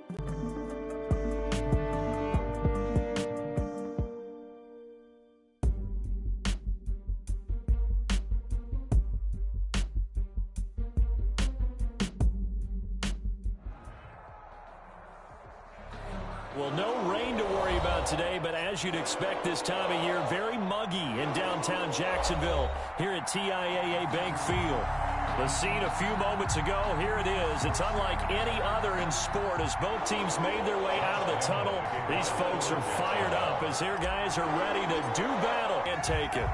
Well, no rain to worry about today, but as you'd expect this time of year, very muggy in downtown Jacksonville here at TIAA Bank Field. The scene a few moments ago, here it is. It's unlike any other in sport as both teams made their way out of the tunnel. These folks are fired up as their guys are ready to do battle and take it.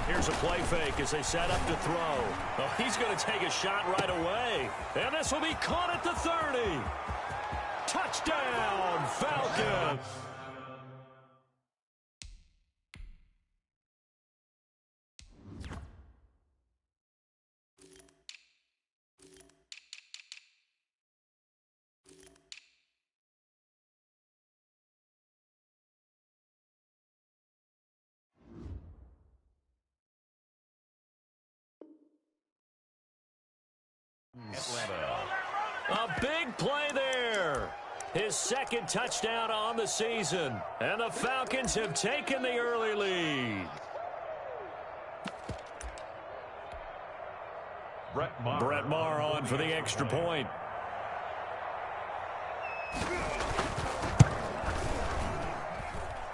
Here's a play fake as they set up to throw. Oh, he's going to take a shot right away. And this will be caught at the 30. Touchdown, Falcons. A big play there. His second touchdown on the season. And the Falcons have taken the early lead. Brett Maher on for the extra point.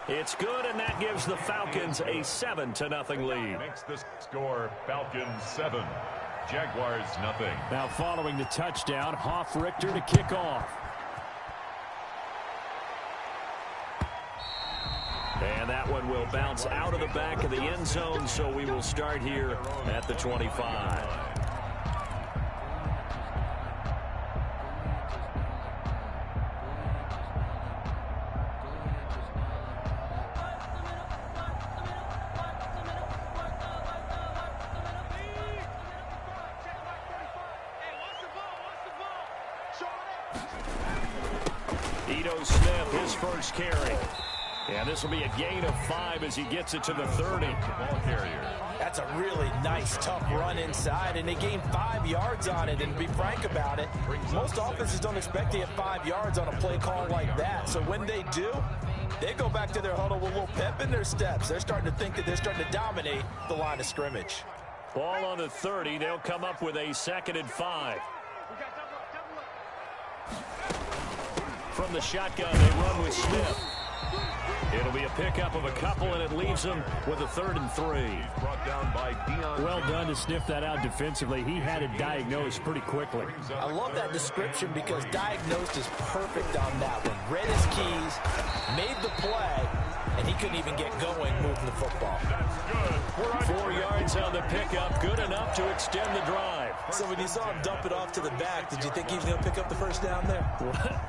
It's good, and that gives the Falcons a 7-0 lead. Makes the score Falcons 7. Jaguars nothing. Now following the touchdown, Richter to kick off. And that one will bounce out of the back of the end zone, so we will start here at the 25. Smith, his first carry. And this will be a gain of 5 as he gets it to the 30. Ball carrier. That's a really nice, tough run inside, and they gained 5 yards on it. And to be frank about it, most offenses don't expect to get 5 yards on a play call like that. So when they do, they go back to their huddle with a little pep in their steps. They're starting to think that they're starting to dominate the line of scrimmage. Ball on the 30. They'll come up with a 2nd and 5. From the shotgun, they run with Smith. It'll be a pickup of a couple, and it leaves them with a 3rd and 3. Brought down by Dion. Well done to sniff that out defensively. He had it diagnosed pretty quickly. I love that description because diagnosed is perfect on that one. Read his keys, made the play, and he couldn't even get going moving the football. That's good. 4 yards on the pickup, good enough to extend the drive. So when you saw him dump it off to the back, did you think he was going to pick up the first down there?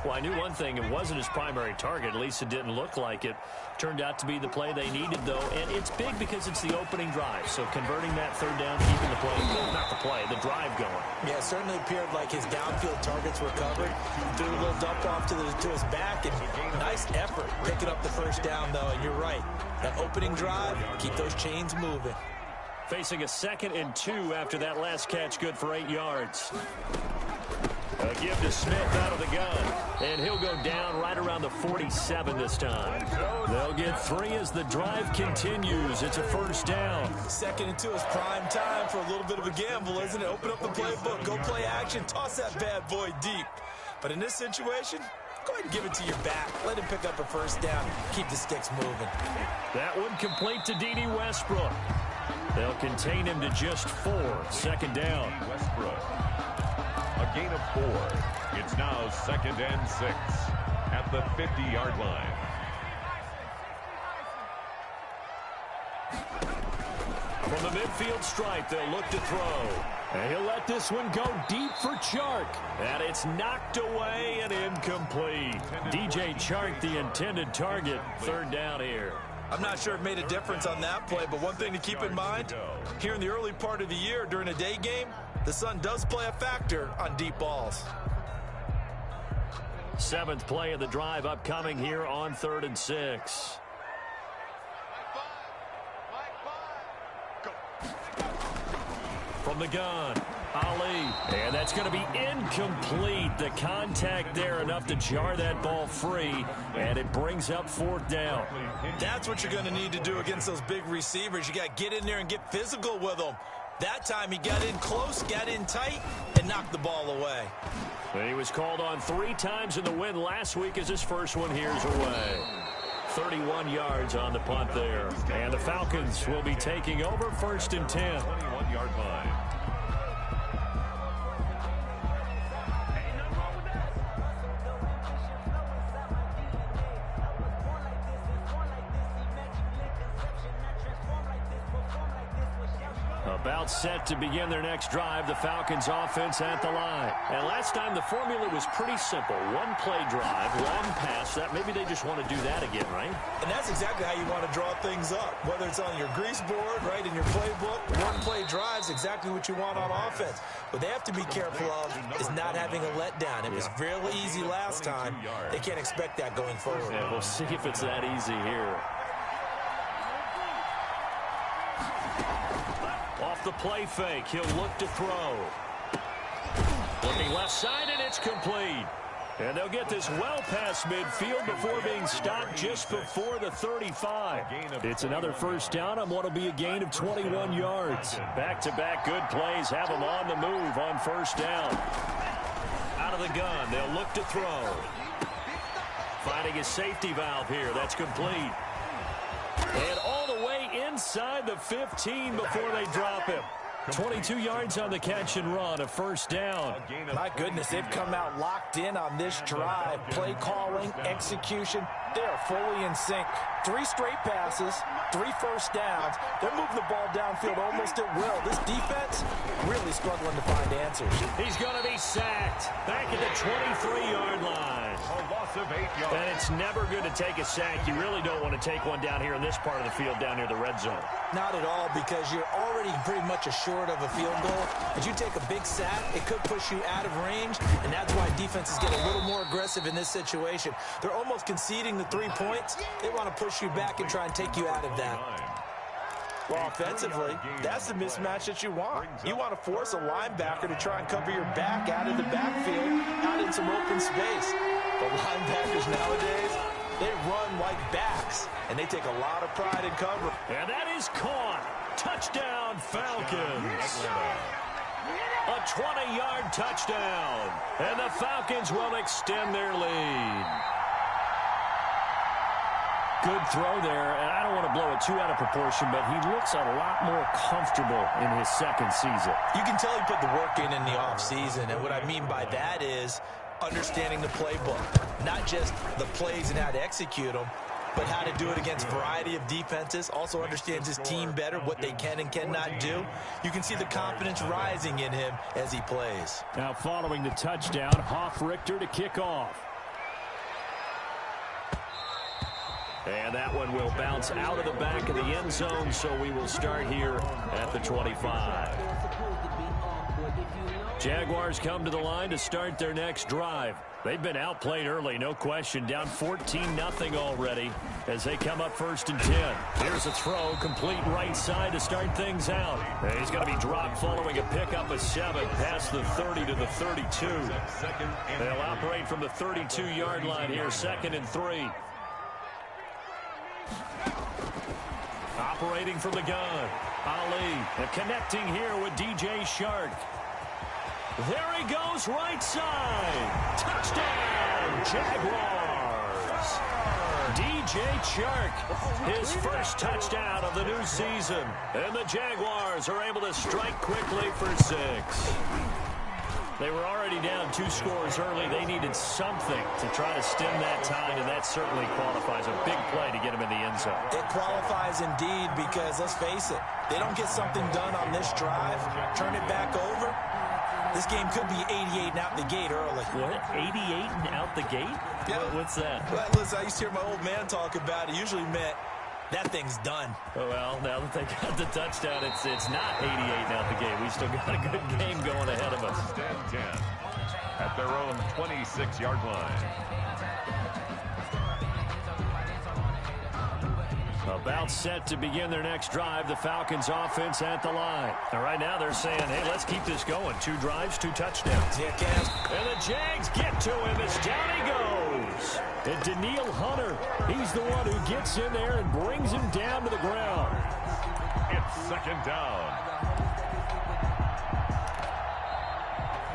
Well, I knew one thing. It wasn't his primary target. At least it didn't look like it. Turned out to be the play they needed, though. And it's big because it's the opening drive. So converting that 3rd down, keeping the play, not the play, the drive going. Yeah, it certainly appeared like his downfield targets were covered. Threw a little dump off to his back, and nice effort picking up the first down, though. And you're right. That opening drive, keep those chains moving. Facing a 2nd and 2 after that last catch, good for 8 yards. A give to Smith out of the gun, and he'll go down right around the 47 this time. They'll get 3 as the drive continues. It's a 1st down. 2nd and 2 is prime time for a little bit of a gamble, isn't it? Open up the playbook, go play action, toss that bad boy deep. But in this situation, go ahead and give it to your back. Let him pick up a 1st down. Keep the sticks moving. That one complete to D.D. Westbrook. They'll contain him to just 4. 2nd down. Westbrook. A gain of 4. It's now 2nd and 6 at the 50-yard line. From the midfield stripe, they'll look to throw. And he'll let this one go deep for Chark. And it's knocked away and incomplete. DJ Chark, the intended target. 3rd down here. I'm not sure it made a difference on that play, but one thing to keep in mind, here in the early part of the year during a day game, the sun does play a factor on deep balls. 7th play of the drive upcoming here on 3rd and 6. From the gun, Ali. And that's going to be incomplete. The contact there enough to jar that ball free, and it brings up 4th down. That's what you're going to need to do against those big receivers. You got to get in there and get physical with them. That time he got in close, got in tight, and knocked the ball away. He was called on 3 times in the win last week as his first one here's away. 31 yards on the punt there. And the Falcons will be taking over 1st and 10. 21-yard line. About set to begin their next drive, the Falcons offense at the line. And last time the formula was pretty simple. 1 play drive, long pass. That maybe they just want to do that again, right? And that's exactly how you want to draw things up. Whether it's on your grease board, right, in your playbook, 1 play drive is exactly what you want on offense. What they have to be careful of is not having a letdown. It was really easy last time. They can't expect that going forward. Yeah, we'll see if it's that easy here. Off the play fake, he'll look to throw. Looking left side, and it's complete. And they'll get this well past midfield before being stopped just before the 35. It's another 1st down on what will be a gain of 21 yards. Back-to-back good plays have them on the move on 1st down. Out of the gun, they'll look to throw. Finding a safety valve here, that's complete. And all the way inside the 15 before they drop him. 22 yards on the catch and run, a 1st down. My goodness, they've come out locked in on this drive. Play calling, execution, they are fully in sync. 3 straight passes, 3 1st downs. They're moving the ball downfield almost at will. This defense really struggling to find answers. He's going to be sacked back at the 23-yard line. A loss of 8 yards. And it's never good to take a sack. You really don't want to take one down here in this part of the field down near the red zone. Not at all, because you're already pretty much assured of a field goal. As you take a big sack, it could push you out of range, and that's why defenses get a little more aggressive in this situation. They're almost conceding the 3 points. They want to push you back and try and take you out of that. Well, offensively, that's the mismatch that you want. You want to force a linebacker to try and cover your back out of the backfield, out in some open space. But linebackers nowadays, they run like backs, and they take a lot of pride in cover. And that is caught. Touchdown, Falcons. A 20-yard touchdown. And the Falcons will extend their lead. Good throw there, and I don't want to blow it too out of proportion, but he looks a lot more comfortable in his 2nd season. You can tell he put the work in the offseason, and what I mean by that is understanding the playbook. Not just the plays and how to execute them, but how to do it against a variety of defenses. Also understands his team better, what they can and cannot do. You can see the confidence rising in him as he plays. Now following the touchdown, Hoff-Richter to kick off. And that one will bounce out of the back of the end zone, so we will start here at the 25. Jaguars come to the line to start their next drive. They've been outplayed early, no question, down 14-0 already as they come up 1st and 10. Here's a throw, complete right side to start things out. And he's going to be dropped following a pickup of 7 past the 30 to the 32. They'll operate from the 32-yard line here, 2nd and 3. Operating from the gun, Ali, and connecting here with DJ Shark. There he goes, right side. Touchdown, Jaguars. DJ Chark, his first touchdown of the new season. And the Jaguars are able to strike quickly for 6. They were already down 2 scores early. They needed something to try to stem that tide, and that certainly qualifies. A big play to get him in the end zone. It qualifies indeed because, let's face it, they don't get something done on this drive, turn it back over, this game could be 88 and out the gate early. What? 88 and out the gate? Yeah. What's that? Well, listen, I used to hear my old man talk about it. Usually meant that thing's done. Well, now that they got the touchdown, it's not 88 now the game. We still got a good game going ahead of us. 10-10 at their own 26-yard line. About set to begin their next drive. The Falcons offense at the line. And right now they're saying, hey, let's keep this going. 2 drives, 2 touchdowns. Yeah, Cam. And the Jags get to him as down he goes. And Danielle Hunter, he's the one who gets in there and brings him down to the ground. It's second down.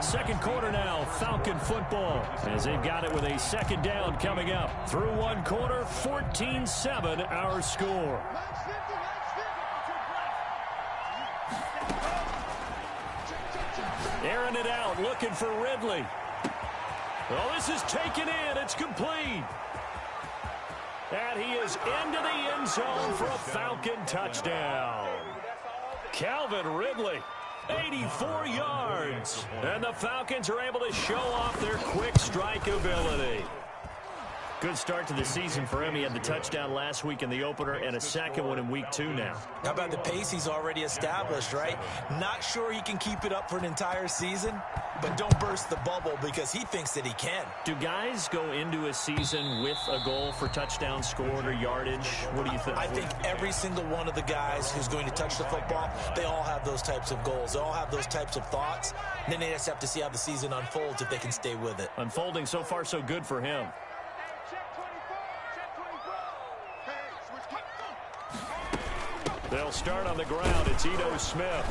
Second quarter now, Falcon football, as they've got it with a second down coming up. Through one quarter, 14-7 our score. Airing it out, looking for Ridley. Well, this is taken in. It's complete. And he is into the end zone for a Falcon touchdown. Calvin Ridley. 84 yards. And the Falcons are able to show off their quick strike ability. Good start to the season for him. He had the touchdown last week in the opener and a second one in week 2 now. How about the pace he's already established, right? Not sure he can keep it up for an entire season, but don't burst the bubble because he thinks that he can. Do guys go into a season with a goal for touchdowns scored or yardage? What do you think? I think every single one of the guys who's going to touch the football, they all have those types of goals. They all have those types of thoughts. And then they just have to see how the season unfolds if they can stay with it. Unfolding so far so good for him. They'll start on the ground. It's Ito Smith.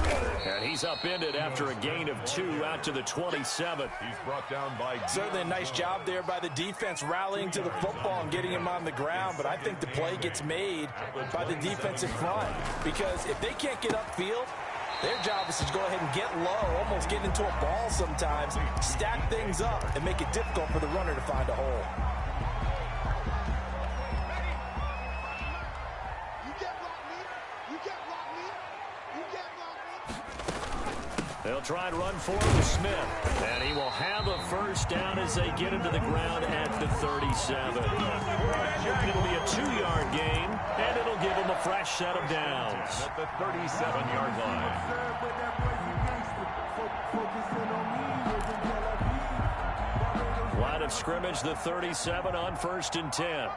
And he's upended after a gain of 2 out to the 27. He's brought down by... Certainly a nice job there by the defense rallying to the football and getting him on the ground. But I think the play gets made by the defensive front. Because if they can't get upfield, their job is to go ahead and get low, almost get into a ball sometimes, stack things up, and make it difficult for the runner to find a hole. They'll try and run forward with Smith. And he will have a first down as they get into the ground at the 37. It'll be a 2-yard gain, and it'll give him a fresh set of downs. At the 37-yard line. Line of scrimmage, the 37 on 1st and 10.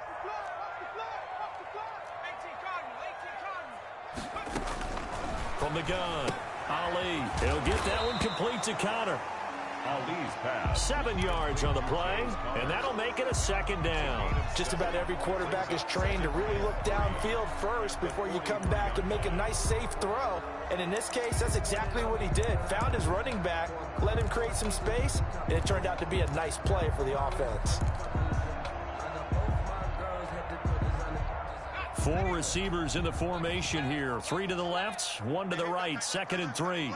From the gun. Ali, he'll get that one complete to Connor. Ali's pass. 7 yards on the play, and that'll make it a second down. Just about every quarterback is trained to really look downfield first before you come back and make a nice, safe throw. And in this case, that's exactly what he did. Found his running back, let him create some space, and it turned out to be a nice play for the offense. 4 receivers in the formation here. 3 to the left, 1 to the right. 2nd and 3.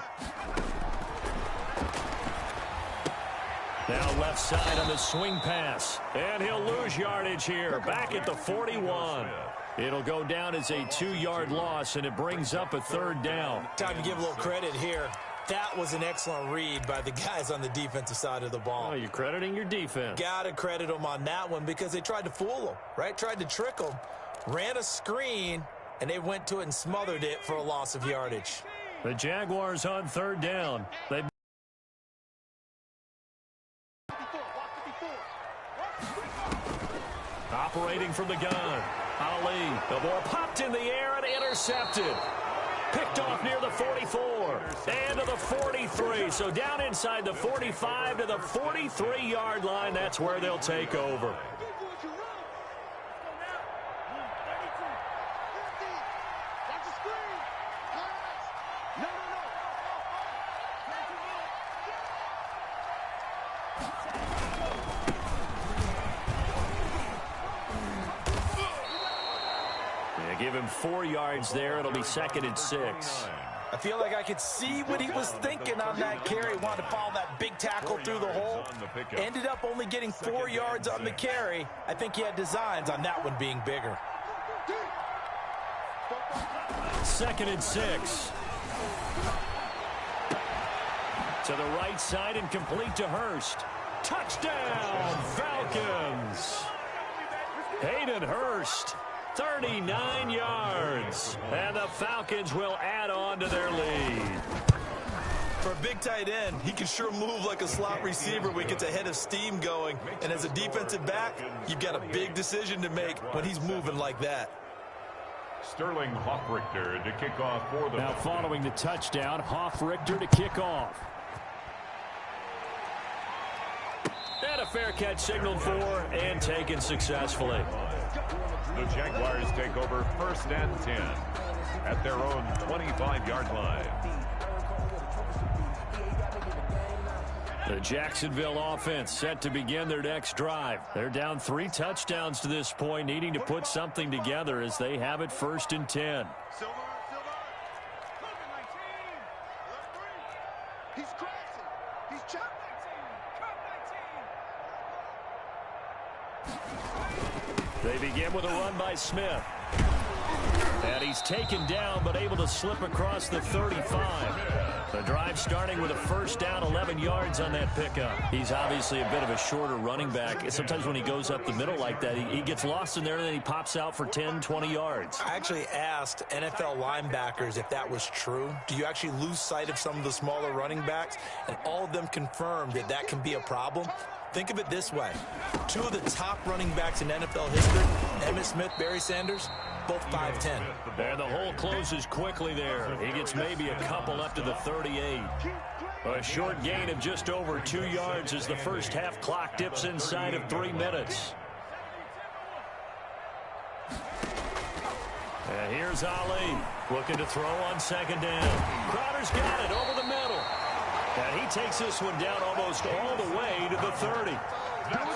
Now left side on the swing pass. And he'll lose yardage here. Back at the 41. It'll go down as a 2-yard loss, and it brings up a 3rd down. Time to give a little credit here. That was an excellent read by the guys on the defensive side of the ball. Oh, you're crediting your defense. Got to credit them on that one because they tried to fool them, right? Tried to trick them. Ran a screen, and they went to it and smothered it for a loss of yardage. The Jaguars on 3rd down. They operating from the gun. Ali, the ball popped in the air and intercepted. Picked off near the 44 and to the 43. So down inside the 45 to the 43-yard line. That's where they'll take over. Give him 4 yards there. It'll be 2nd and 6. I feel like I could see what he was thinking on that carry. Wanted to follow that big tackle through the hole. Ended up only getting 4 yards on the carry. I think he had designs on that one being bigger. 2nd and 6. To the right side and complete to Hurst. Touchdown, Falcons. Hayden Hurst. 39 yards. And the Falcons will add on to their lead. For a big tight end, he can sure move like a slot receiver when he gets a head of steam going. And as a defensive back, you've got a big decision to make when he's moving like that. Sterling Hoffrichter to kick off for them. Now following the touchdown, Hoffrichter to kick off. And a fair catch signaled for and taken successfully. The Jaguars take over 1st and 10 at their own 25-yard line. The Jacksonville offense set to begin their next drive. They're down 3 touchdowns to this point, needing to put something together as they have it 1st and 10. He's crashing. He's chopping. They begin with a run by Smith. And he's taken down, but able to slip across the 35. The drive starting with a 1st down, 11 yards on that pickup. He's obviously a bit of a shorter running back. Sometimes when he goes up the middle like that, he gets lost in there, and then he pops out for 10, 20 yards. I actually asked NFL linebackers if that was true. Do you actually lose sight of some of the smaller running backs? And all of them confirmed that that can be a problem. Think of it this way. 2 of the top running backs in NFL history, Emmitt Smith, Barry Sanders, both 5'10". And the hole closes quickly there. He gets maybe a couple up to the 38. A short gain of just over 2 yards as the first half clock dips inside of 3 minutes. And here's Ali looking to throw on 2nd down. Crowder's got it over the middle. And he takes this one down almost all the way to the 30.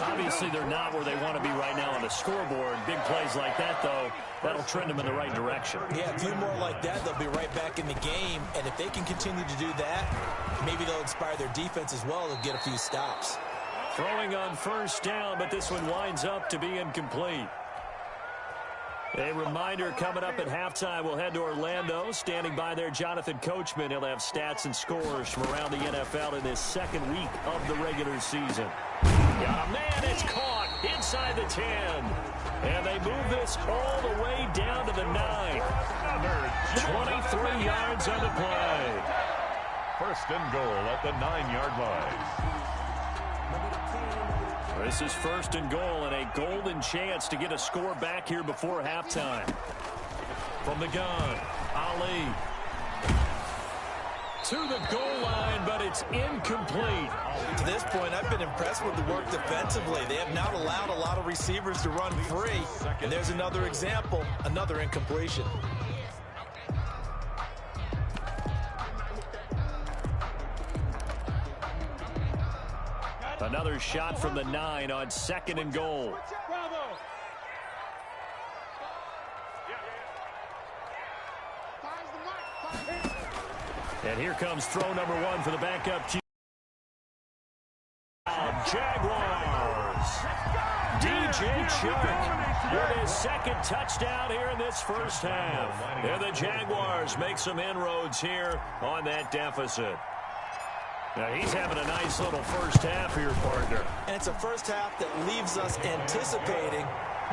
Obviously, they're not where they want to be right now on the scoreboard. Big plays like that, though, that'll trend them in the right direction. Yeah, a few more like that, they'll be right back in the game. And if they can continue to do that, maybe they'll inspire their defense as well to get a few stops. Throwing on 1st down, but this one winds up to be incomplete. A reminder, coming up at halftime, we'll head to Orlando. Standing by there, Jonathan Coachman. He'll have stats and scores from around the NFL in this 2nd week of the regular season. Got a man, it's caught inside the 10. And they move this all the way down to the 9. 23 yards on the play. 1st and goal at the 9-yard line. This is 1st and goal and a golden chance to get a score back here before halftime. From the gun, Ali. To the goal line, but it's incomplete. To this point, I've been impressed with the work defensively. They have not allowed a lot of receivers to run free. And there's another example, another incompletion. Another shot from the 9 on 2nd and goal. And here comes throw number 1 for the backup. Jaguars. DJ Chark with his 2nd touchdown here in this first half. And the Jaguars make some inroads here on that deficit. Now he's having a nice little first half here, partner. And it's a first half that leaves us anticipating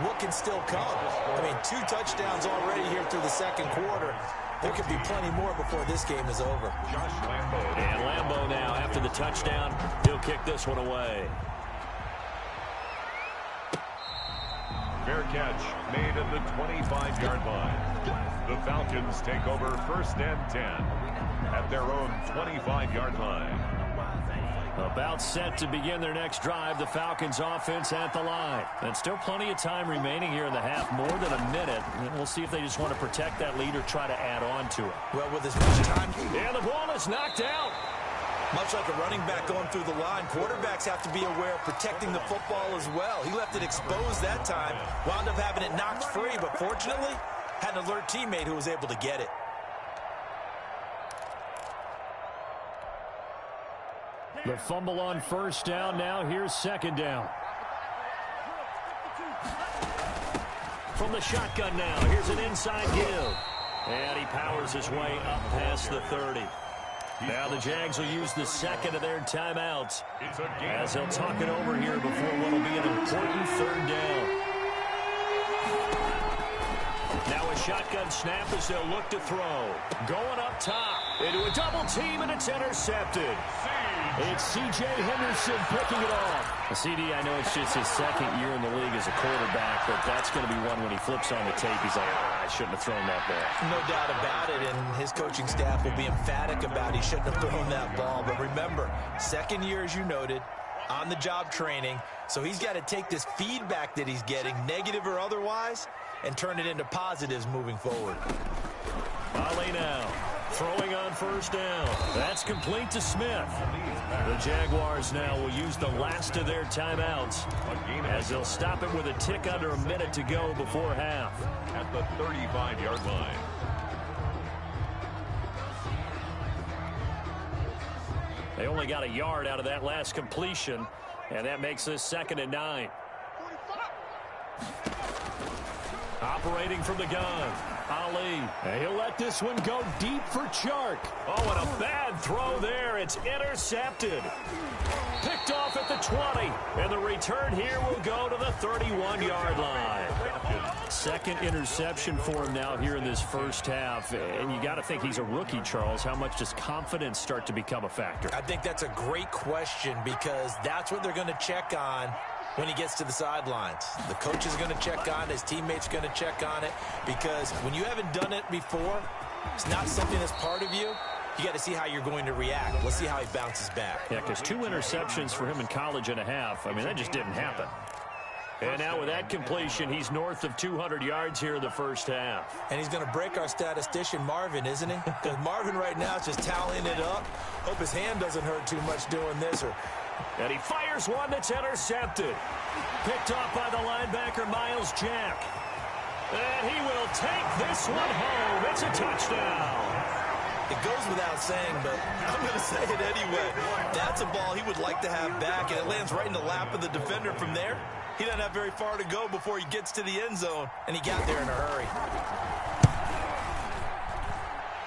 what can still come. I mean, 2 touchdowns already here through the 2nd quarter. There could be plenty more before this game is over. And Lambeau now, after the touchdown, he'll kick this one away. Fair catch made at the 25-yard line. The Falcons take over 1st and 10 at their own 25-yard line. About set to begin their next drive, the Falcons offense at the line. And still plenty of time remaining here in the half, more than a minute. And we'll see if they just want to protect that lead or try to add on to it. Well, with as much time... And the ball is knocked out. Much like a running back going through the line, quarterbacks have to be aware of protecting the football as well. He left it exposed that time, wound up having it knocked free, but fortunately, had an alert teammate who was able to get it. The fumble on 1st down. Now here's 2nd down. From the shotgun now, here's an inside give. And he powers his way up past the 30. Now the Jags will use the 2nd of their timeouts as they'll talk it over here before what will be an important 3rd down. Now a shotgun snap as they'll look to throw. Going up top into a double team, and it's intercepted. It's C.J. Henderson picking it off. CD, I know it's just his second year in the league as a quarterback, but that's going to be one when he flips on the tape. He's like, I shouldn't have thrown that ball. No doubt about it, and his coaching staff will be emphatic about he shouldn't have thrown that ball. But remember, second year, as you noted, on-the-job training, so he's got to take this feedback that he's getting, negative or otherwise, and turn it into positives moving forward. Ali now throwing on first down. That's complete to Smith. The Jaguars now will use the last of their timeouts as they'll stop it with a tick under a minute to go before half. At the 35-yard line. They only got a yard out of that last completion, and that makes this 2nd and 9. Operating from the gun, Ali. And he'll let this one go deep for Chark. Oh, and a bad throw there. It's intercepted. Picked off at the 20. And the return here will go to the 31-yard line. Second interception for him now here in this first half. And you got to think he's a rookie, Charles. How much does confidence start to become a factor? I think that's a great question because that's what they're going to check on when he gets to the sidelines. The coach is going to check on it. His teammates going to check on it because when you haven't done it before, it's not something that's part of you. You got to see how you're going to react. Let's see how he bounces back. Yeah, because 2 interceptions for him in college and a half. I mean, that just didn't happen. And now with that completion, he's north of 200 yards here in the first half. And he's going to break our statistician, Marvin, isn't he? Because Marvin right now is just tallying it up. Hope his hand doesn't hurt too much doing this. And he fires one that's intercepted. Picked off by the linebacker, Miles Jack. And he will take this one home. It's a touchdown. It goes without saying, but I'm going to say it anyway. That's a ball he would like to have back, and it lands right in the lap of the defender from there. He doesn't have very far to go before he gets to the end zone, and he got there in a hurry.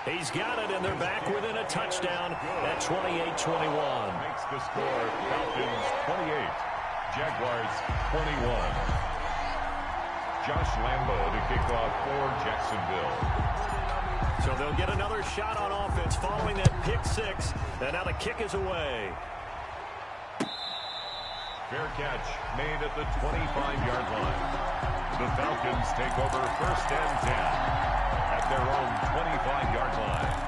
He's got it, and they're back within a touchdown at 28-21. Makes the score Falcons 28, Jaguars 21. Josh Lambo to kick off for Jacksonville. So they'll get another shot on offense following that pick six, and now the kick is away. Fair catch made at the 25-yard line. The Falcons take over 1st and 10 at their own 25-yard line.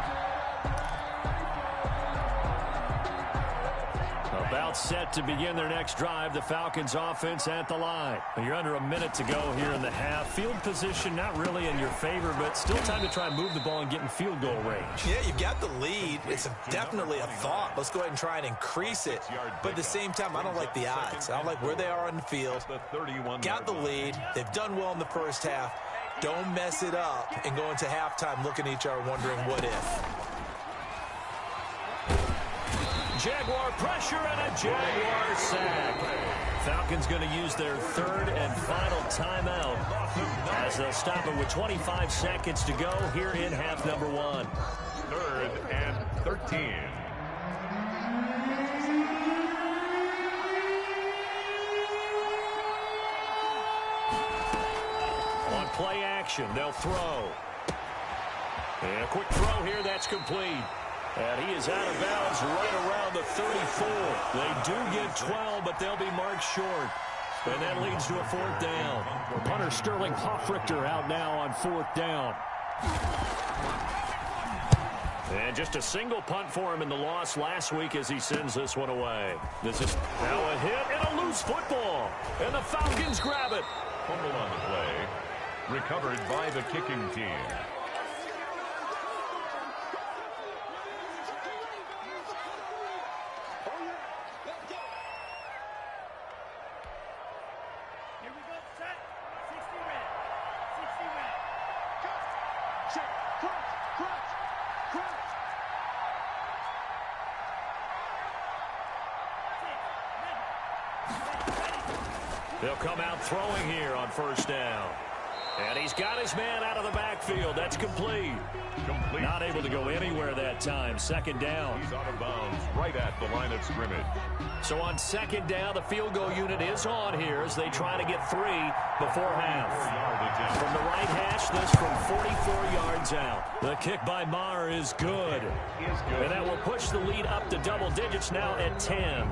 About set to begin their next drive. The Falcons offense at the line. You're under a minute to go here in the half. Field position not really in your favor, but still time to try and move the ball and get in field goal range. Yeah, you've got the lead. It's definitely a thought. Let's go ahead and try and increase it. But at the same time, I don't like the odds. I don't like where they are on the field. Got the lead. They've done well in the first half. Don't mess it up and go into halftime looking at each other wondering what if. Jaguar pressure and a Jaguar sack. Falcons going to use their 3rd and final timeout as they'll stop it with 25 seconds to go here in half number 1. 3rd and 13. On play action, they'll throw. And a quick throw here, that's complete. And he is out of bounds right around the 34. They do get 12, but they'll be marked short. And that leads to a 4th down. Punter Sterling Hoffrichter out now on 4th down. And just a single punt for him in the loss last week as he sends this one away. This is now a hit and a loose football. And the Falcons grab it. Fumble on the play. Recovered by the kicking team. They'll come out throwing here on 1st down. And he's got his man out of the backfield. That's complete. Not able to go anywhere that time. Second down. He's out of bounds right at the line of scrimmage. So on second down, the field goal unit is on here as they try to get 3 before half. From the right hash, this from 44 yards out. The kick by Maher is good. And that will push the lead up to double digits now at 10.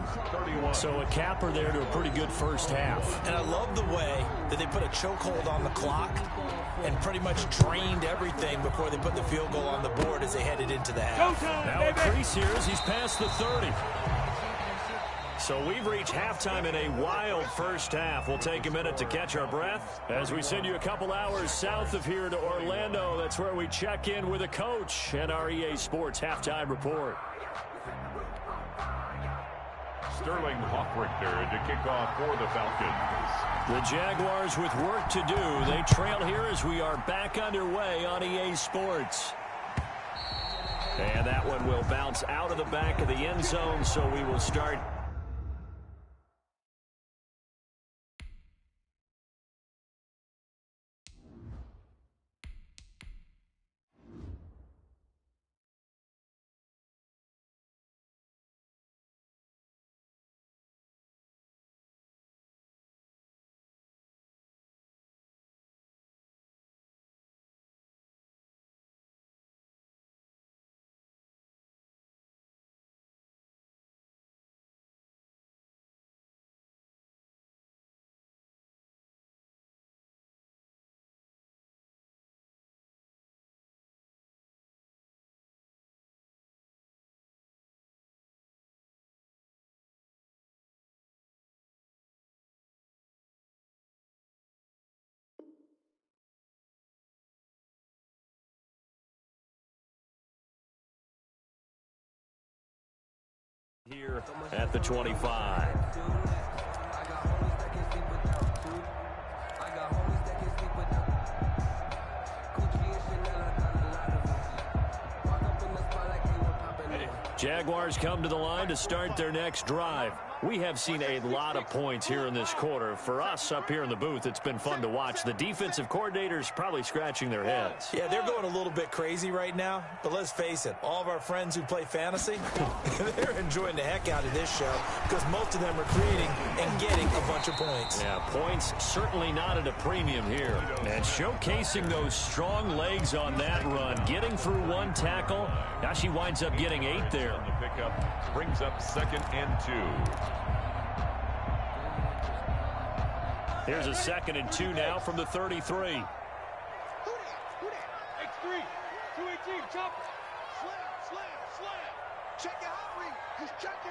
So a capper there to a pretty good first half. And I love the way that they put a chokehold on the clock and pretty much drained everything before they put the field goal on the board as they headed into the half. Now a crease here as he's past the 30. So we've reached halftime in a wild first half. We'll take a minute to catch our breath as we send you a couple hours south of here to Orlando. That's where we check in with a coach and our EA Sports halftime report. Sterling Hoffrichter to kick off for the Falcons. The Jaguars with work to do. They trail here as we are back underway on EA Sports. And that one will bounce out of the back of the end zone, so we will start. Here at the 25. Jaguars come to the line to start their next drive. We have seen a lot of points here in this quarter. For us up here in the booth, it's been fun to watch. The defensive coordinators probably scratching their heads. Yeah, they're going a little bit crazy right now. But let's face it, all of our friends who play fantasy, they're enjoying the heck out of this show because most of them are creating and getting a bunch of points. Yeah, points certainly not at a premium here. And showcasing those strong legs on that run, getting through one tackle. Now she winds up getting 8 there. On the pickup brings up 2nd and 2. Here's a 2nd and 2 now from the 33. X3, 218, chop. Slam. Check it out, Reed. He's checking.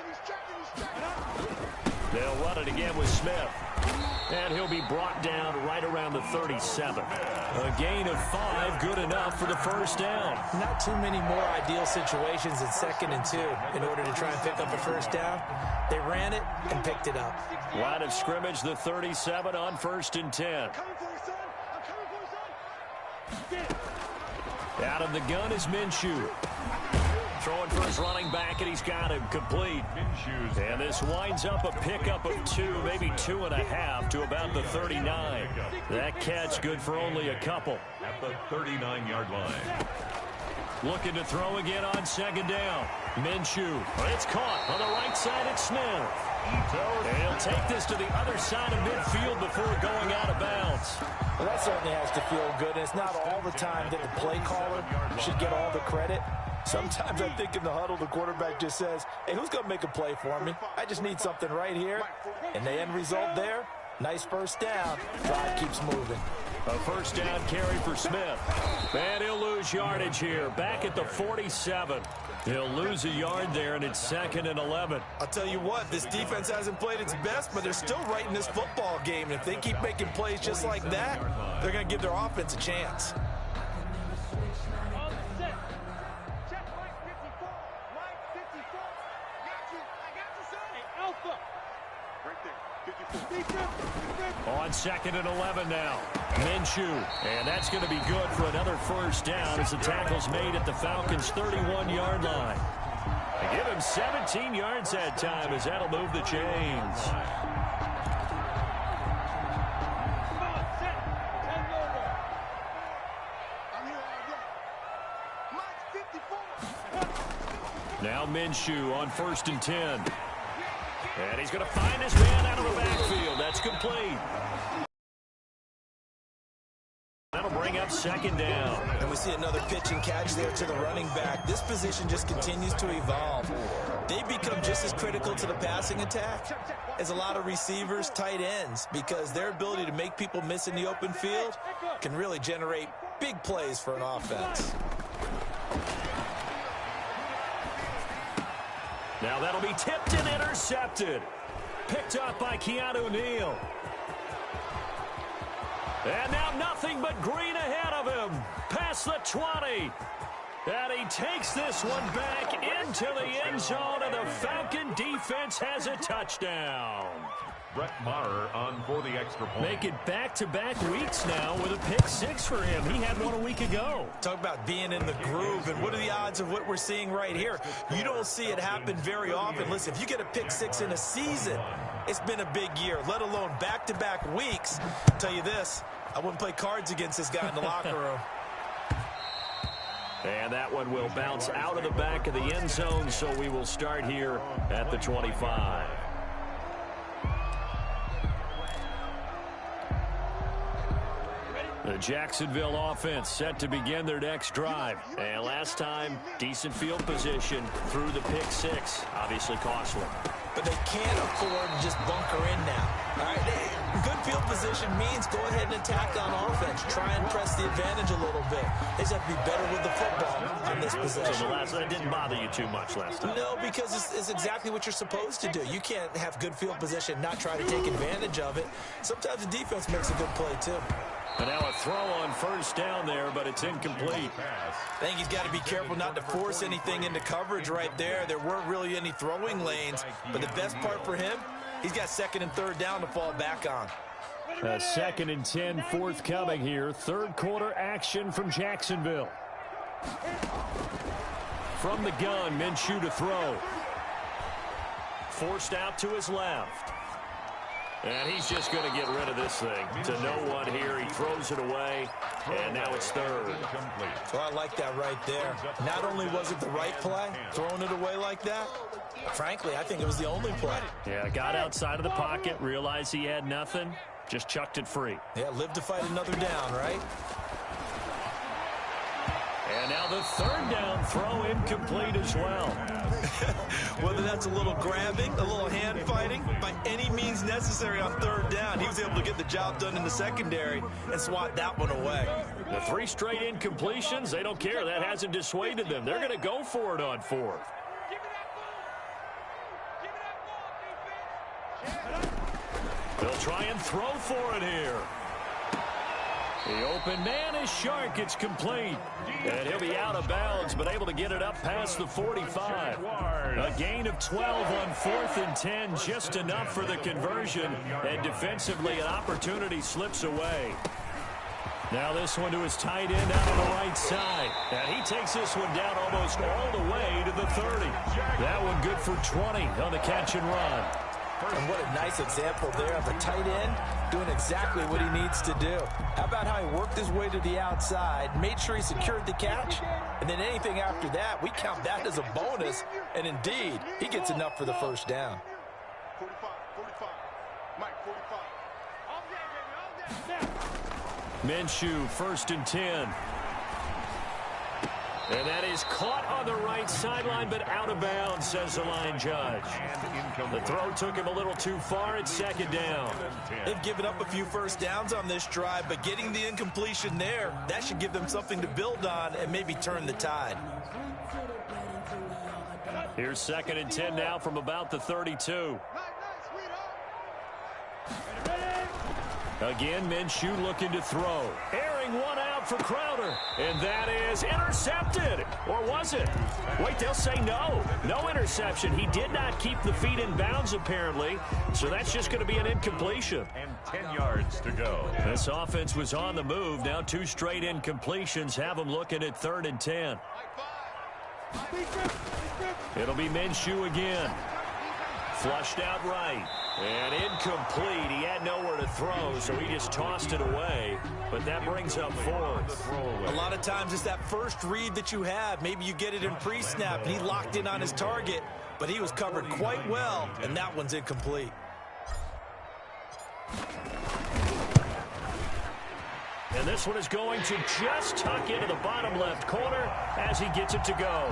They'll run it again with Smith. And he'll be brought down right around the 37. A gain of 5, good enough for the first down. Not too many more ideal situations in 2nd and 2 in order to try and pick up a first down. They ran it and picked it up. Line of scrimmage, the 37 on 1st and 10. Out of the gun is Minshew. Throwing for his running back, and he's got him complete. And this winds up a pickup of 2, maybe 2.5 to about the 39. That catch good for only a couple. At the 39-yard line. Looking to throw again on 2nd down. Minshew. It's caught on the right side at Smith. And he'll take this to the other side of midfield before going out of bounds. Well, that certainly has to feel good. And it's not all the time that the play caller should get all the credit. Sometimes I think in the huddle, the quarterback just says, hey, who's going to make a play for me? I just need something right here. And the end result there, nice first down. Drive keeps moving. A first down carry for Smith. And he'll lose yardage here. Back at the 47. He'll lose a yard there, and it's 2nd and 11. I'll tell you what, this defense hasn't played its best, but they're still right in this football game. And if they keep making plays just like that, they're going to give their offense a chance. On 2nd and 11 now. Minshew. And that's going to be good for another first down as the tackle's made at the Falcons' 31-yard line. They give him 17 yards that time as that'll move the chains. Now Minshew on 1st and 10. And he's going to find his man out of the backfield. That's complete. That'll bring up 2nd down. And we see another pitch and catch there to the running back. This position just continues to evolve. They become just as critical to the passing attack as a lot of receivers, tight ends, because their ability to make people miss in the open field can really generate big plays for an offense. Now that'll be tipped and intercepted. Picked up by Keanu Neal. And now nothing but green ahead of him. Past the 20. And he takes this one back into the end zone, and the Falcon defense has a touchdown. Brett Maher on for the extra point. Make it back-to-back weeks now with a pick 6 for him. He had one a week ago. Talk about being in the groove, and what are the odds of what we're seeing right here? You don't see it happen very often. Listen, if you get a pick 6 in a season, it's been a big year, let alone back-to-back weeks. I'll tell you this, I wouldn't play cards against this guy in the locker room. And that one will bounce out of the back of the end zone, so we will start here at the 25. The Jacksonville offense set to begin their next drive. And last time, decent field position through the pick 6. Obviously costly. But they can't afford to just bunker in now. All right, good field position means go ahead and attack on offense. Try and press the advantage a little bit. They just have to be better with the football on this possession. So that didn't bother you too much last time? No, because it's exactly what you're supposed to do. You can't have good field position, not try to take advantage of it. Sometimes the defense makes a good play, too. And now a throw on 1st down there, but it's incomplete. I think he's got to be careful not to force anything into coverage right there. There weren't really any throwing lanes, but the best part for him, he's got 2nd and 3rd down to fall back on. 2nd and 10 forthcoming here. 3rd quarter action from Jacksonville. From the gun, Minshew to throw. Forced out to his left. And he's just going to get rid of this thing to no one here. He throws it away, and now it's 3rd. So I like that right there. Not only was it the right play, throwing it away like that, frankly, I think it was the only play. Yeah, got outside of the pocket, realized he had nothing, just chucked it free. Yeah, live to fight another down, right? And now the 3rd down throw incomplete as well. Whether that's a little grabbing, a little hand fighting, by any means necessary on 3rd down, he was able to get the job done in the secondary and swat that one away. The 3 straight incompletions, they don't care. That hasn't dissuaded them. They're going to go for it on 4th. They'll try and throw for it here. The open man is Shark. It's complete. And he'll be out of bounds, but able to get it up past the 45. A gain of 12 on 4th and 10, just enough for the conversion. And defensively, an opportunity slips away. Now this one to his tight end out on the right side. And he takes this one down almost all the way to the 30. That one good for 20 on the catch and run. And what a nice example there of a tight end doing exactly what he needs to do. How about how he worked his way to the outside, made sure he secured the catch, and then anything after that, we count that as a bonus. And indeed, he gets enough for the 1st down. 45, Mike, 45. Minshew, 1st and 10. And that is caught on the right sideline, but out of bounds, says the line judge. The throw took him a little too far. It's 2nd down. They've given up a few 1st downs on this drive, but getting the incompletion there, that should give them something to build on and maybe turn the tide. Here's 2nd and 10 now from about the 32. Again, Minshew looking to throw. Airing one out for Crowder. And that is intercepted. Or was it? Wait, they'll say no. No interception. He did not keep the feet in bounds, apparently. So that's just going to be an incompletion. And 10 yards to go. This offense was on the move. Now 2 straight incompletions have them looking at 3rd and 10. It'll be Minshew again. Flushed out right. And incomplete. He had nowhere to throw, so he just tossed it away. But that brings up fourth. A lot of times it's that first read that you have. Maybe you get it in pre-snap, and he locked in on his target, but he was covered quite well, and that one's incomplete. And this one is going to just tuck into the bottom left corner as he gets it to go.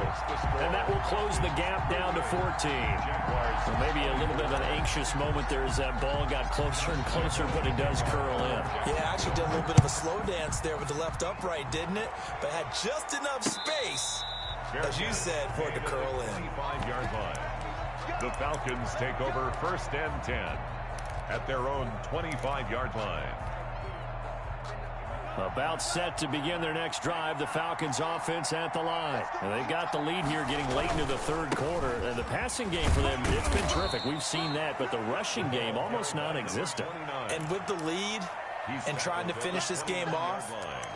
And that will close the gap down to 14. Well, maybe a little bit of an anxious moment there as that ball got closer and closer, but it does curl in. Yeah, actually did a little bit of a slow dance there with the left upright, didn't it? But had just enough space, as you said, for it to curl in. 25-yard line. The Falcons take over 1st and 10 at their own 25-yard line. About set to begin their next drive, the Falcons offense at the line. And they've got the lead here getting late into the third quarter. And the passing game for them, it's been terrific. We've seen that, but the rushing game almost non-existent. And with the lead and trying to finish this game off,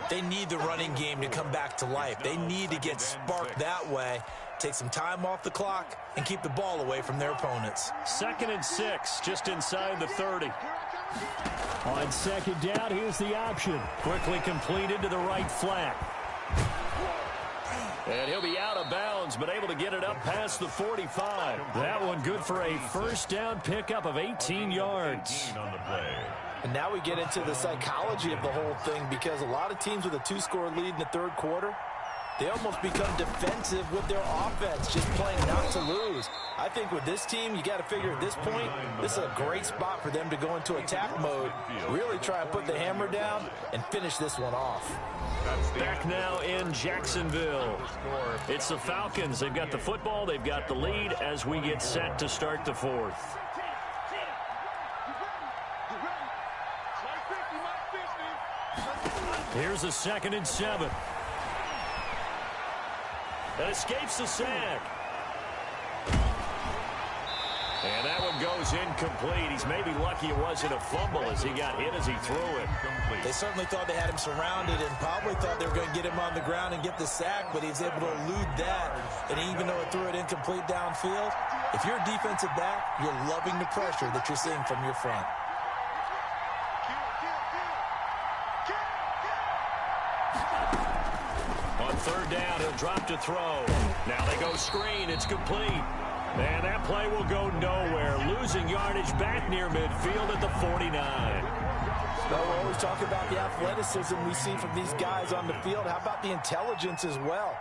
they need the running game to come back to life. They need to get sparked that way, take some time off the clock, and keep the ball away from their opponents. 2nd and 6, just inside the 30. On second down, here's the option. Quickly completed to the right flat. And he'll be out of bounds, but able to get it up past the 45. That one good for a first down pickup of 18 yards. And now we get into the psychology of the whole thing, because a lot of teams with a 2-score lead in the third quarter, they almost become defensive with their offense, just playing not to lose. I think with this team, you got to figure at this point, this is a great spot for them to go into attack mode, really try and put the hammer down and finish this one off. Back now in Jacksonville. It's the Falcons. They've got the football. They've got the lead as we get set to start the fourth. Here's a 2nd and 7. That escapes the sack. And that one goes incomplete. He's maybe lucky it wasn't a fumble as he got hit as he threw it. They certainly thought they had him surrounded and probably thought they were going to get him on the ground and get the sack, but he was able to elude that. And even though it threw it incomplete downfield, if you're a defensive back, you're loving the pressure that you're seeing from your front. On 3rd down, he'll drop to throw. Now they go screen. It's complete. And that play will go nowhere. Losing yardage back near midfield at the 49. Well, we always talk about the athleticism we see from these guys on the field. How about the intelligence as well?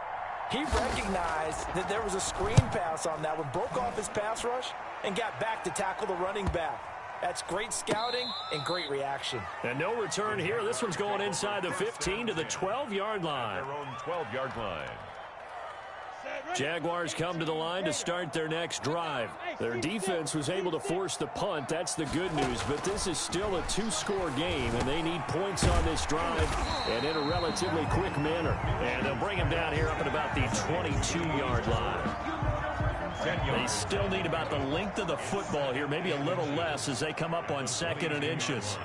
He recognized that there was a screen pass on that one, broke off his pass rush, and got back to tackle the running back. That's great scouting and great reaction. And no return here. This one's going inside the 15 to the 12-yard line. Their own 12-yard line. Jaguars come to the line to start their next drive. Their defense was able to force the punt. That's the good news. But this is still a 2-score game, and they need points on this drive and in a relatively quick manner. And they'll bring him down here up at about the 22-yard line. They still need about the length of the football here, maybe a little less as they come up on 2nd and inches.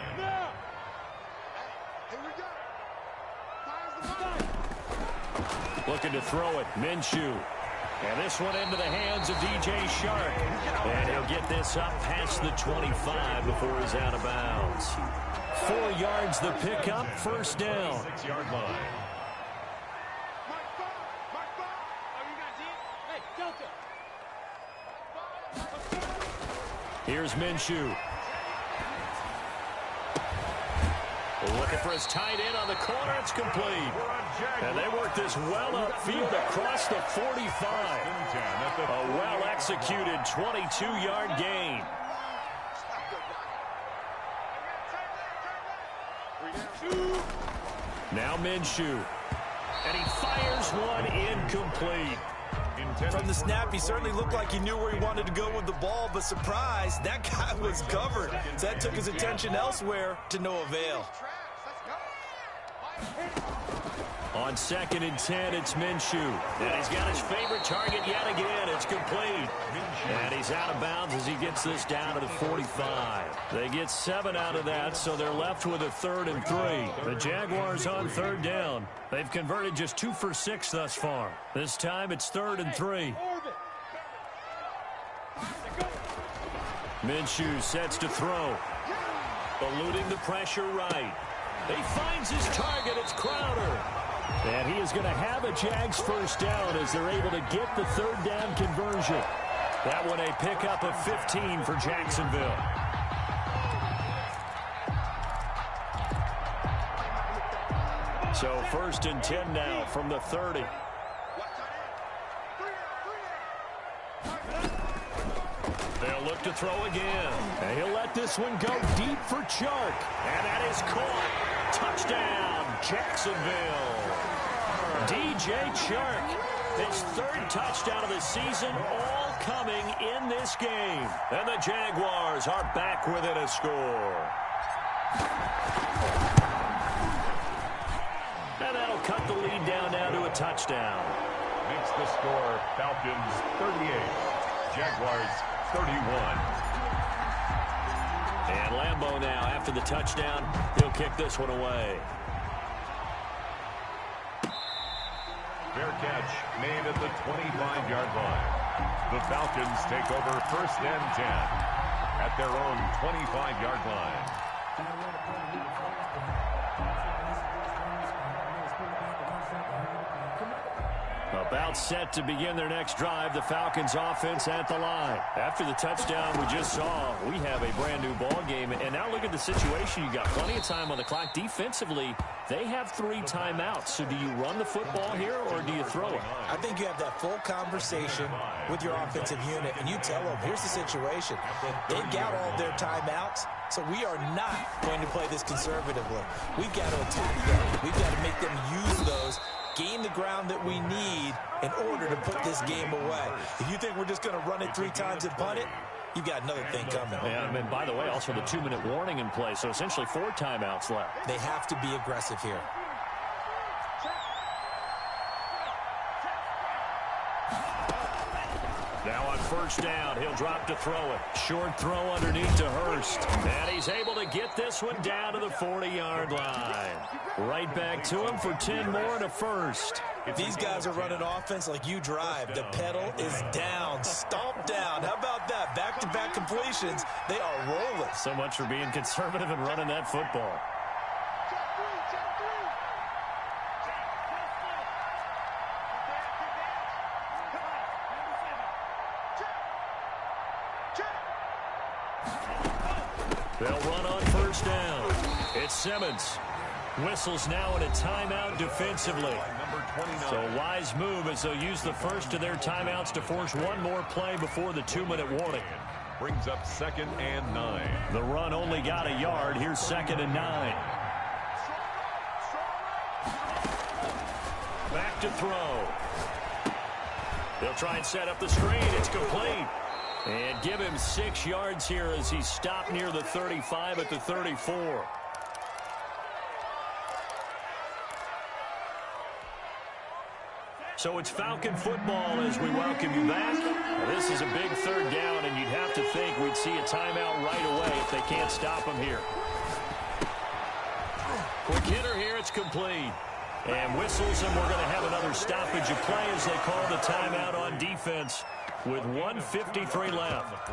Looking to throw it, Minshew. And this one into the hands of DJ Shark. And he'll get this up past the 25 before he's out of bounds. 4 yards the pickup, first down. 6-yard line. Here's Minshew. Looking for his tight end on the corner. It's complete. And they work this well upfield across the 45. A well-executed 22-yard gain. Now Minshew. And he fires one incomplete. From the snap, he certainly looked like he knew where he wanted to go with the ball, but surprise, that guy was covered. So that took his attention elsewhere to no avail. On 2nd and 10, it's Minshew. And he's got his favorite target yet again. It's complete. And he's out of bounds as he gets this down to the 45. They get 7 out of that, so they're left with a 3rd and 3. The Jaguars on 3rd down. They've converted just 2 for 6 thus far. This time it's 3rd and 3. Minshew sets to throw. Eluding the pressure right. He finds his target. It's Crowder. And he is going to have a Jags first down as they're able to get the third down conversion. That one a pickup of 15 for Jacksonville. So 1st and 10 now from the 30. They'll look to throw again. And he'll let this one go deep for Chark. And that is caught. Touchdown, Jacksonville. DJ Chark, his 3rd touchdown of the season, all coming in this game. And the Jaguars are back within a score. And that'll cut the lead down now to a touchdown. Makes the score Falcons 38, Jaguars 31. And Lambeau now, after the touchdown, he'll kick this one away. Fair catch made at the 25-yard line. The Falcons take over 1st and 10 at their own 25-yard line. About set to begin their next drive, the Falcons offense at the line. After the touchdown we just saw, we have a brand new ball game. And now look at the situation. You got plenty of time on the clock. Defensively, they have 3 timeouts. So do you run the football here or do you throw it? I think you have that full conversation with your offensive unit, and you tell them, here's the situation. They've got all their timeouts, so we are not going to play this conservatively. We've got to attack them. We've got to make them use those, gain the ground that we need in order to put this game away. If you think we're just going to run it 3 times and punt it, you've got another thing coming. Yeah, and by the way, also the 2-minute warning in play, so essentially 4 timeouts left. They have to be aggressive here. Now on 1st down, he'll drop to throw it. Short throw underneath to Hurst. And he's able to get this one down to the 40-yard line. Right back to him for 10 more and a first. These guys are running offense like you drive. The pedal is down, stomped down. How about that? Back-to-back completions. They are rolling. So much for being conservative and running that football. They'll run on 1st down. It's Simmons. Whistles now in a timeout defensively. So a wise move as they'll use the first of their timeouts to force one more play before the 2-minute warning. Brings up 2nd and 9. The run only got a yard. Here's 2nd and 9. Back to throw. They'll try and set up the screen. It's complete. And give him 6 yards here as he stopped near the 35 at the 34. So it's Falcon football as we welcome you back. This is a big 3rd down, and you'd have to think we'd see a timeout right away if they can't stop him here. Quick hitter here, it's complete. And whistles, and we're going to have another stoppage of play as they call the timeout on defense with 1:53 left.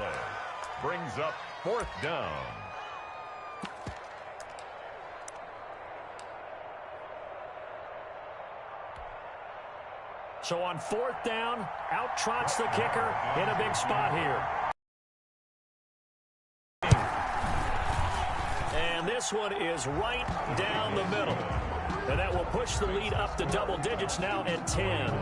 Brings up 4th down. So on 4th down, out trots the kicker in a big spot here. And this one is right down the middle. And that will push the lead up to double digits now at 10.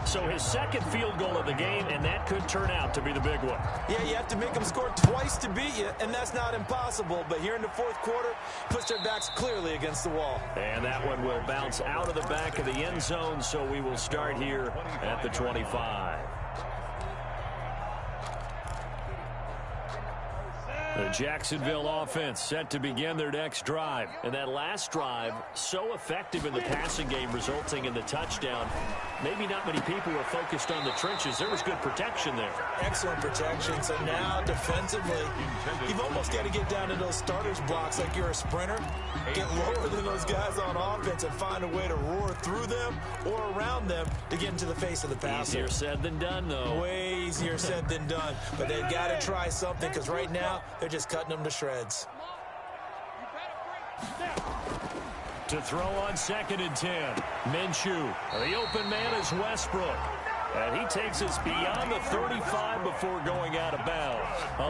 So his 2nd field goal of the game, and that could turn out to be the big one. Yeah, you have to make them score twice to beat you, and that's not impossible. But here in the 4th quarter, puts their backs clearly against the wall. And that one will bounce out of the back of the end zone, so we will start here at the 25. The Jacksonville offense set to begin their next drive. And that last drive, so effective in the passing game, resulting in the touchdown. Maybe not many people were focused on the trenches. There was good protection there. Excellent protection. So now, defensively, you've almost got to get down to those starters blocks like you're a sprinter. Get lower than those guys on offense and find a way to roar through them. or around them to get into the face of the passer. Easier said than done, though. Way easier said than done. But they've got to try something because right now they're just cutting them to shreds. To throw on 2nd and 10. Minshew. The open man is Westbrook. And he takes us beyond the 35 before going out of bounds.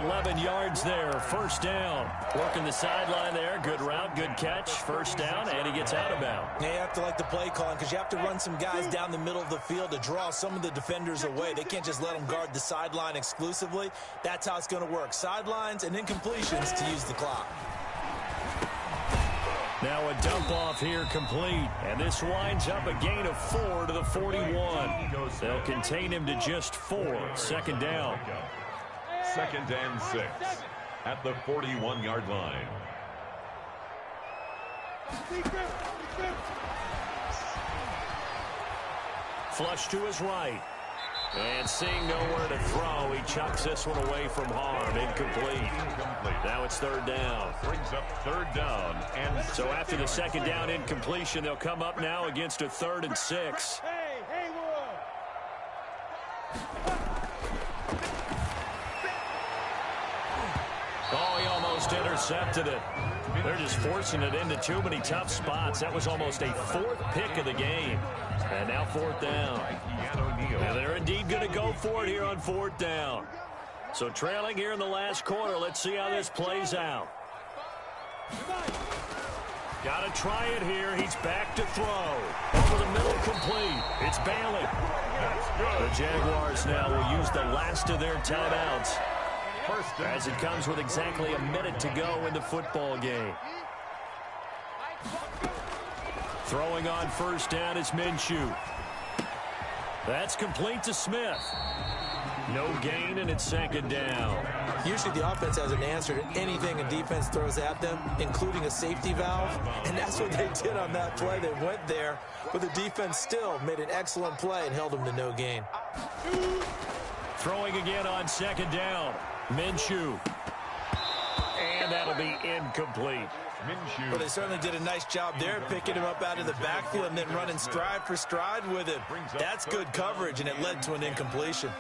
11 yards there, 1st down. Working the sideline there. Good route, good catch. 1st down, and he gets out of bounds. You have to like the play calling because you have to run some guys down the middle of the field to draw some of the defenders away. They can't just let them guard the sideline exclusively. That's how it's going to work. Sidelines and incompletions to use the clock. Now a dump off here complete. And this winds up a gain of 4 to the 41. They'll contain him to just 4. 2nd down. 2nd and 6 at the 41-yard line. Flush to his right. And seeing nowhere to throw, he chucks this one away from harm. Incomplete. Now it's 3rd down. Brings up 3rd down. And so after the 2nd down incompletion, they'll come up now against a 3rd and 6. Oh, he almost intercepted it. They're just forcing it into too many tough spots. That was almost a 4th pick of the game. And now 4th down. And they're indeed going to go for it here on 4th down. So trailing here in the last quarter. Let's see how this plays out. Got to try it here. He's back to throw. Over the middle, complete. It's Bailey. The Jaguars now will use the last of their timeouts, as it comes with exactly a minute to go in the football game. Throwing on 1st down is Minshew. That's complete to Smith. No gain, and it's 2nd down. Usually the offense has an answer to anything a defense throws at them, including a safety valve. And that's what they did on that play. They went there, but the defense still made an excellent play and held them to no gain. Throwing again on 2nd down. Minshew. And that'll be incomplete. Well, they certainly did a nice job there, picking him up out of the backfield and then running stride for stride with him. That's good coverage, and it led to an incompletion.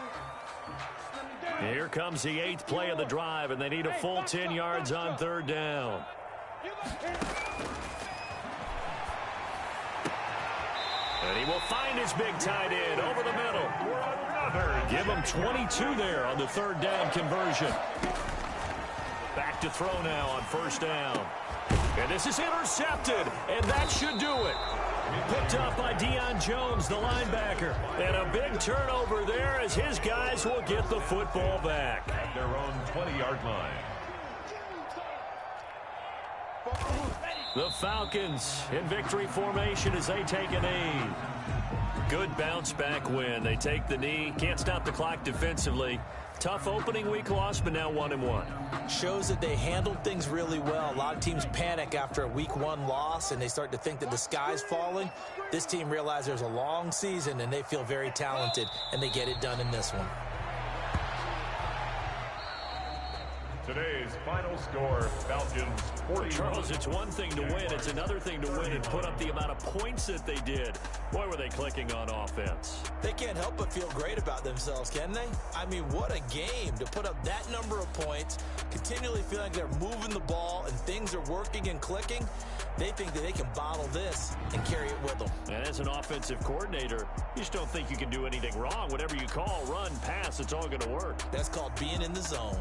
Here comes the 8th play of the drive, and they need a full 10 yards on 3rd down. And he will find his big tight end over the middle. Give him 22 there on the 3rd down conversion. Back to throw now on 1st down. And this is intercepted, and that should do it. Picked up by Deion Jones, the linebacker. And a big turnover there as his guys will get the football back. At their own 20-yard line. The Falcons in victory formation as they take a knee. Good bounce-back win. They take the knee. Can't stop the clock defensively. Tough opening week loss, but now 1-1. Shows that they handled things really well. A lot of teams panic after a week 1 loss, and they start to think that the sky's falling. This team realizes there's a long season, and they feel very talented, and they get it done in this one. Today's final score, Falcons 40. Charles, it's one thing to win. It's another thing to win and put up the amount of points that they did. Boy, were they clicking on offense. They can't help but feel great about themselves, can they? I mean, what a game to put up that number of points, continually feeling like they're moving the ball and things are working and clicking. They think that they can bottle this and carry it with them. And as an offensive coordinator, you just don't think you can do anything wrong. Whatever you call, run, pass, it's all going to work. That's called being in the zone.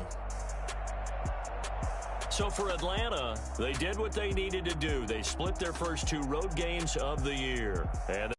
So for Atlanta, they did what they needed to do. They split their first 2 road games of the year. And